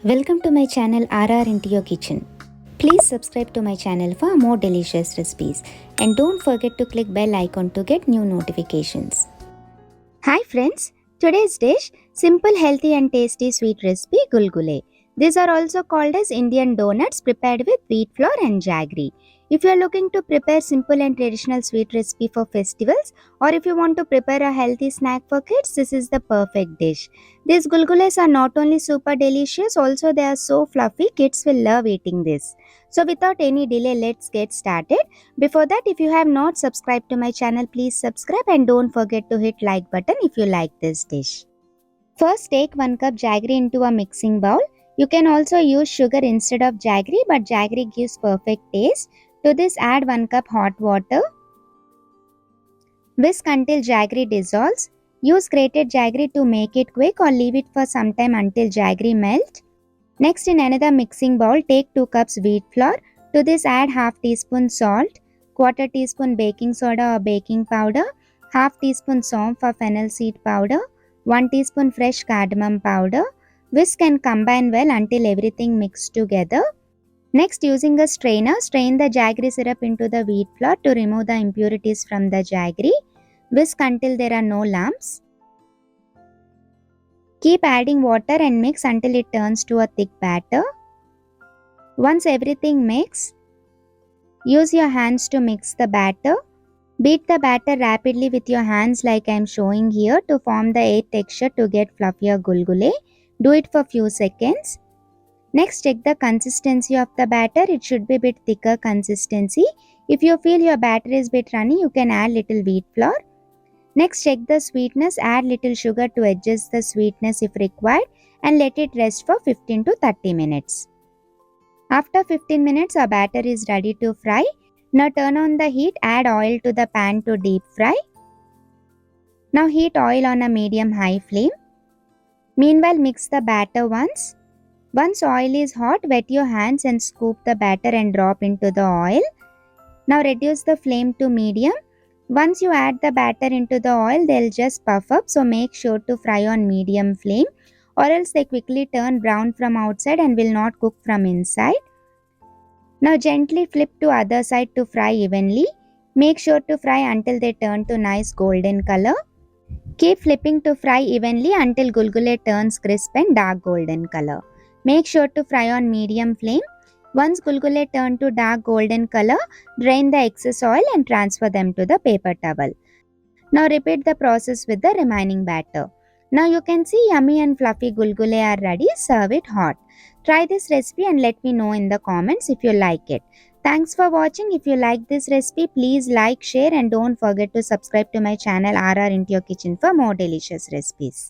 Welcome to my channel RR into your kitchen. Please subscribe to my channel for more delicious recipes and don't forget to click bell icon to get new notifications. Hi friends, today's dish simple, healthy and tasty sweet recipe Gulgule. These are also called as Indian donuts prepared with wheat flour and jaggery. If you are looking to prepare simple and traditional sweet recipe for festivals, or if you want to prepare a healthy snack for kids, this is the perfect dish. These gulgules are not only super delicious, also they are so fluffy, kids will love eating this. So without any delay, let's get started. Before that, if you have not subscribed to my channel, please subscribe and don't forget to hit like button if you like this dish. First, take 1 cup jaggery into a mixing bowl. You can also use sugar instead of jaggery, but jaggery gives perfect taste. To this, add 1 cup hot water. Whisk until jaggery dissolves. Use grated jaggery to make it quick or leave it for some time until jaggery melts. Next, in another mixing bowl, take 2 cups wheat flour. To this, add half teaspoon salt, quarter teaspoon baking soda or baking powder, half teaspoon saunf or fennel seed powder, 1 teaspoon fresh cardamom powder. Whisk and combine well until everything mixed together. Next, using a strainer, strain the jaggery syrup into the wheat flour to remove the impurities from the jaggery. Whisk until there are no lumps. Keep adding water and mix until it turns to a thick batter. Once everything mixes, use your hands to mix the batter. Beat the batter rapidly with your hands like I am showing here to form the air texture to get fluffier gulgule. Do it for few seconds. Next, check the consistency of the batter. It should be a bit thicker consistency. If you feel your batter is bit runny, you can add little wheat flour. Next, check the sweetness. Add little sugar to adjust the sweetness if required and let it rest for 15 to 30 minutes. After 15 minutes, our batter is ready to fry. Now turn on the heat. Add oil to the pan to deep fry. Now heat oil on a medium-high flame. Meanwhile, mix the batter once. Once oil is hot, wet your hands and scoop the batter and drop into the oil. Now reduce the flame to medium. Once you add the batter into the oil, they'll just puff up, so make sure to fry on medium flame or else they quickly turn brown from outside and will not cook from inside. Now gently flip to other side to fry evenly. Make sure to fry until they turn to nice golden color. Keep flipping to fry evenly until gulgule turns crisp and dark golden color. Make sure to fry on medium flame. Once gulgule turn to dark golden color, drain the excess oil and transfer them to the paper towel. Now repeat the process with the remaining batter. Now you can see yummy and fluffy gulgule are ready. Serve it hot. Try this recipe and let me know in the comments if you like it. Thanks for watching. If you like this recipe, please like, share and don't forget to subscribe to my channel RR into your kitchen for more delicious recipes.